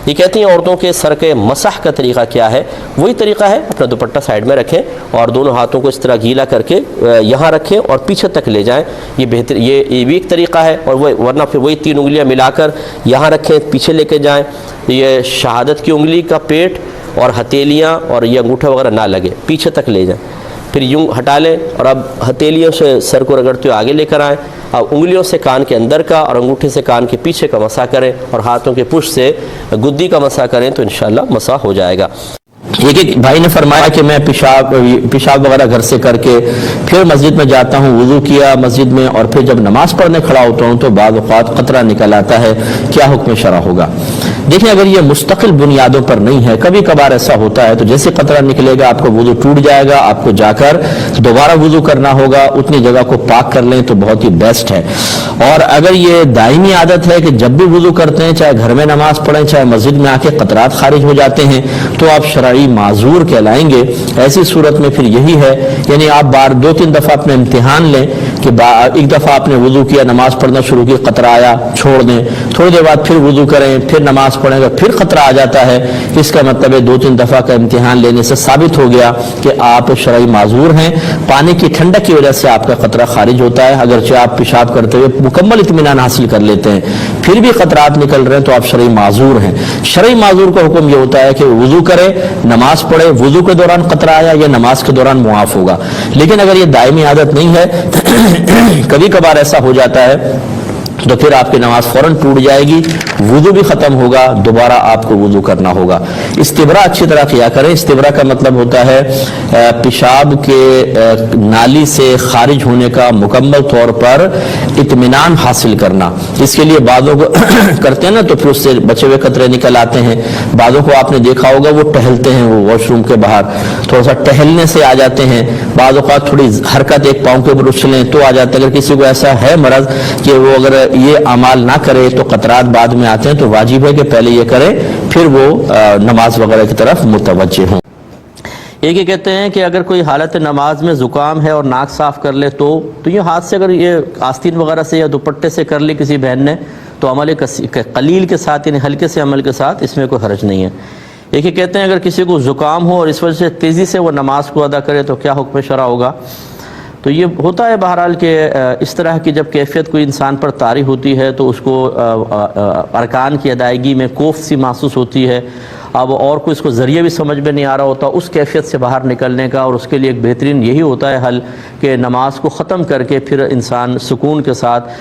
یہ کہتی ہیں عورتوں کے سر کے مسح کا طریقہ کیا ہے؟ وہی طریقہ ہے، اپنا دوپٹہ سائیڈ میں رکھیں اور دونوں ہاتھوں کو اس طرح گیلا کر کے یہاں رکھیں اور پیچھے تک لے جائیں. یہ بہتر، یہ بھی ایک طریقہ ہے. اور وہ ورنہ پھر وہی 3 انگلیاں ملا کر یہاں رکھیں، پیچھے لے کے جائیں. یہ شہادت کی انگلی کا پیٹ اور ہتھیلیاں اور یہ انگوٹھا وغیرہ نہ لگے، پیچھے تک لے جائیں. پھر یوں ہٹا لیں اور اب ہتھیلیوں سے سر کو رگڑتے ہوئے آگے لے کر آئیں. اب انگلیوں سے کان کے اندر کا اور انگوٹھے سے کان کے پیچھے کا مسح کریں اور ہاتھوں کے پشت سے گدی کا مسح کریں تو انشاءاللہ مسح ہو جائے گا. ایک بھائی نے فرمایا کہ میں پیشاب وغیرہ گھر سے کر کے پھر مسجد میں جاتا ہوں، وضو کیا مسجد میں، اور پھر جب نماز پڑھنے کھڑا ہوتا ہوں تو بعض اوقات قطرہ نکل آتا ہے، کیا حکم شرع ہوگا؟ دیکھیں، اگر یہ مستقل بنیادوں پر نہیں ہے، کبھی کبھار ایسا ہوتا ہے تو جیسے قطرہ نکلے گا آپ کا وضو ٹوٹ جائے گا، آپ کو جا کر دوبارہ وضو کرنا ہوگا. اتنی جگہ کو پاک کر لیں تو بہت ہی بیسٹ ہے. اور اگر یہ دائمی عادت ہے کہ جب بھی وضو کرتے ہیں، چاہے گھر میں نماز پڑھیں چاہے مسجد میں آ کے قطرات خارج ہو جاتے ہیں، تو آپ شرعی معذور کہلائیں گے. ایسی صورت میں پھر یہی ہے، یعنی آپ بار 2-3 دفعہ اپنے امتحان لیں کہ ایک دفعہ آپ نے وضو کیا، نماز پڑھنا شروع کی، قطرہ آیا، چھوڑ دیں، تھوڑی دیر بعد پھر وضو کریں، پھر نماز پڑھیں گے، پھر قطرہ آ جاتا ہے. اس کا مطلب ہے 2-3 دفعہ کا امتحان لینے سے ثابت ہو گیا کہ آپ شرعی معذور ہیں. پانی کی ٹھنڈک کی وجہ سے آپ کا قطرہ خارج ہوتا ہے، اگرچہ آپ پیشاب کرتے ہوئے مکمل اطمینان حاصل کر لیتے ہیں، پھر بھی قطرات نکل رہے ہیں تو آپ شرعی معذور ہیں. شرعی معذور کا حکم یہ ہوتا ہے کہ وضو کرے، نماز پڑھے، وضو کے دوران قطرہ آیا یا نماز کے دوران معاف ہوگا. لیکن اگر یہ دائمی عادت نہیں ہے، کبھی کبھار ایسا ہو جاتا ہے، تو پھر آپ کی نماز فوراً ٹوٹ جائے گی، وضو بھی ختم ہوگا، دوبارہ آپ کو وضو کرنا ہوگا. استبراء اچھی طرح کیا کریں. استبراء کا مطلب ہوتا ہے پیشاب کے نالی سے خارج ہونے کا مکمل طور پر اطمینان حاصل کرنا. اس کے لیے بعضوں کو کرتے ہیں نا تو پھر اس سے بچے ہوئے قطرے نکل آتے ہیں. بعضوں کو آپ نے دیکھا ہوگا وہ ٹہلتے ہیں، وہ واش روم کے باہر تھوڑا سا ٹہلنے سے آ جاتے ہیں. بعض اوقات تھوڑی حرکت ایک پاؤں کے اوپر اچھلیں تو آ جاتے ہیں. اگر کسی کو ایسا ہے مرض کہ وہ اگر یہ اعمال نہ کرے تو قطرات بعد میں آتے ہیں، تو واجب ہے کہ پہلے یہ کرے پھر وہ نماز وغیرہ کی طرف متوجہ ہوں. ایک یہ کہتے ہیں کہ اگر کوئی حالت نماز میں زکام ہے اور ناک صاف کر لے تو یہ ہاتھ سے اگر یہ آستین وغیرہ سے یا دوپٹے سے کر لی کسی بہن نے تو عمل قلیل کے ساتھ، یعنی ہلکے سے عمل کے ساتھ اس میں کوئی حرج نہیں ہے. ایک یہ کہتے ہیں اگر کسی کو زکام ہو اور اس وجہ سے تیزی سے وہ نماز کو ادا کرے تو کیا حکم شرع ہوگا؟ تو یہ ہوتا ہے بہرحال کہ اس طرح کی جب کیفیت کوئی انسان پر طاری ہوتی ہے تو اس کو ارکان کی ادائیگی میں کوفت سی محسوس ہوتی ہے. اب اور کوئی اس کو ذریعہ بھی سمجھ میں نہیں آ رہا ہوتا، اس کیفیت سے باہر نکلنے کا، اور اس کے لیے ایک بہترین یہی ہوتا ہے حل کہ نماز کو ختم کر کے پھر انسان سکون کے ساتھ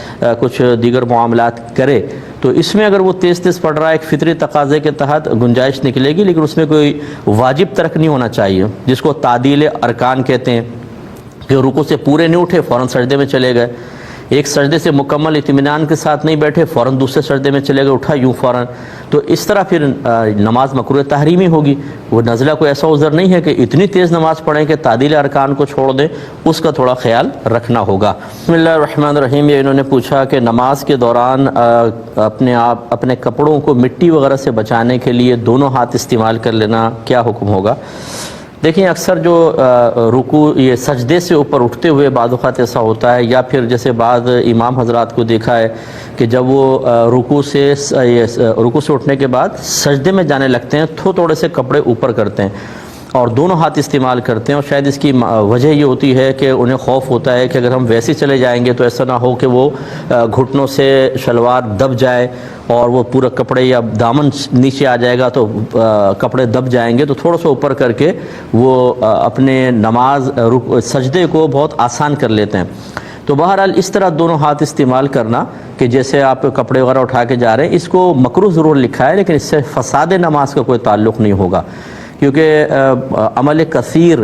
کچھ دیگر معاملات کرے. تو اس میں اگر وہ تیز پڑھ رہا ہے ایک فطری تقاضے کے تحت گنجائش نکلے گی، لیکن اس میں کوئی واجب ترک نہیں ہونا چاہیے، جس کو تعدیل ارکان کہتے ہیں کہ رکوع سے پورے نہیں اٹھے فوراً سجدے میں چلے گئے، ایک سجدے سے مکمل اطمینان کے ساتھ نہیں بیٹھے فوراً دوسرے سجدے میں چلے گئے، اٹھا یوں فوراً، تو اس طرح پھر نماز مکروہ تحریمی ہوگی. وہ نزلہ کوئی ایسا عذر نہیں ہے کہ اتنی تیز نماز پڑھیں کہ تعدیل ارکان کو چھوڑ دیں، اس کا تھوڑا خیال رکھنا ہوگا. بسم اللہ الرحمن الرحیم. یہ انہوں نے پوچھا کہ نماز کے دوران اپنے کپڑوں کو مٹی وغیرہ سے بچانے کے لیے دونوں ہاتھ استعمال کر لینا کیا حکم ہوگا؟ دیکھیں، اکثر جو رکوع یہ سجدے سے اوپر اٹھتے ہوئے بعض اوقات ایسا ہوتا ہے، یا پھر جیسے بعض امام حضرات کو دیکھا ہے کہ جب وہ رکوع سے اٹھنے کے بعد سجدے میں جانے لگتے ہیں تو تھوڑے سے کپڑے اوپر کرتے ہیں اور دونوں ہاتھ استعمال کرتے ہیں. اور شاید اس کی وجہ یہ ہوتی ہے کہ انہیں خوف ہوتا ہے کہ اگر ہم ویسے چلے جائیں گے تو ایسا نہ ہو کہ وہ گھٹنوں سے شلوار دب جائے اور وہ پورا کپڑے یا دامن نیچے آ جائے گا تو کپڑے دب جائیں گے. تو تھوڑا سا اوپر کر کے وہ اپنے نماز سجدے کو بہت آسان کر لیتے ہیں. تو بہرحال اس طرح دونوں ہاتھ استعمال کرنا کہ جیسے آپ کپڑے وغیرہ اٹھا کے جا رہے ہیں، اس کو مکروہ ضرور لکھا ہے لیکن اس سے فساد نماز کا کوئی تعلق نہیں ہوگا، کیونکہ عمل کثیر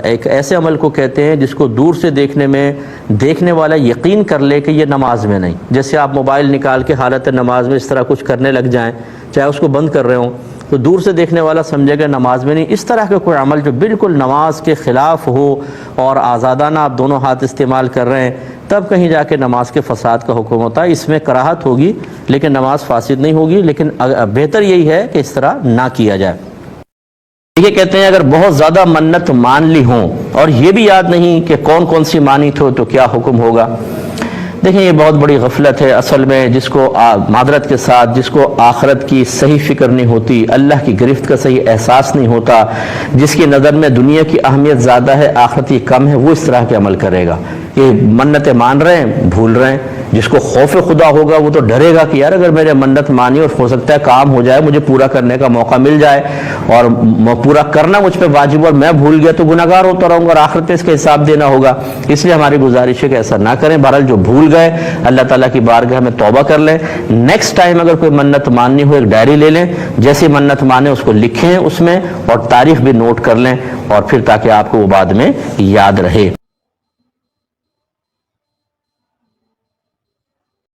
ایک ایسے عمل کو کہتے ہیں جس کو دور سے دیکھنے والا یقین کر لے کہ یہ نماز میں نہیں. جیسے آپ موبائل نکال کے حالت نماز میں اس طرح کچھ کرنے لگ جائیں، چاہے اس کو بند کر رہے ہوں، تو دور سے دیکھنے والا سمجھے گا نماز میں نہیں. اس طرح کا کوئی عمل جو بالکل نماز کے خلاف ہو اور آزادانہ آپ دونوں ہاتھ استعمال کر رہے ہیں، تب کہیں جا کے نماز کے فساد کا حکم ہوتا ہے. اس میں کراہت ہوگی لیکن نماز فاسد نہیں ہوگی، لیکن بہتر یہی ہے کہ اس طرح نہ کیا جائے. یہ کہتے ہیں اگر بہت زیادہ منت مان لی ہوں اور یہ بھی یاد نہیں کہ کون سی مانی تھو تو کیا حکم ہوگا؟ دیکھیں یہ بہت بڑی غفلت ہے اصل میں، جس کو معذرت کے ساتھ جس کو آخرت کی صحیح فکر نہیں ہوتی، اللہ کی گرفت کا صحیح احساس نہیں ہوتا، جس کی نظر میں دنیا کی اہمیت زیادہ ہے آخرت کی کم ہے، وہ اس طرح کے عمل کرے گا۔ یہ منتیں مان رہے ہیں، بھول رہے ہیں۔ جس کو خوف خدا ہوگا وہ تو ڈرے گا کہ یار اگر میرے منت مانی اور ہو سکتا ہے کام ہو جائے، مجھے پورا کرنے کا موقع مل جائے اور پورا کرنا مجھ پہ واجب اور میں بھول گیا تو گناہگار ہوتا رہوں گا اور آخرت میں اس کا حساب دینا ہوگا۔ اس لیے ہماری گزارش ہے کہ ایسا نہ کریں۔ بہرحال جو بھول گئے اللہ تعالیٰ کی بارگاہ میں توبہ کر لیں، نیکسٹ ٹائم اگر کوئی منت ماننی ہو ایک ڈائری لے لیں، جیسی منت مانے اس کو لکھیں اس میں اور تاریخ بھی نوٹ کر لیں، اور پھر تاکہ آپ کو وہ بعد میں یاد رہے۔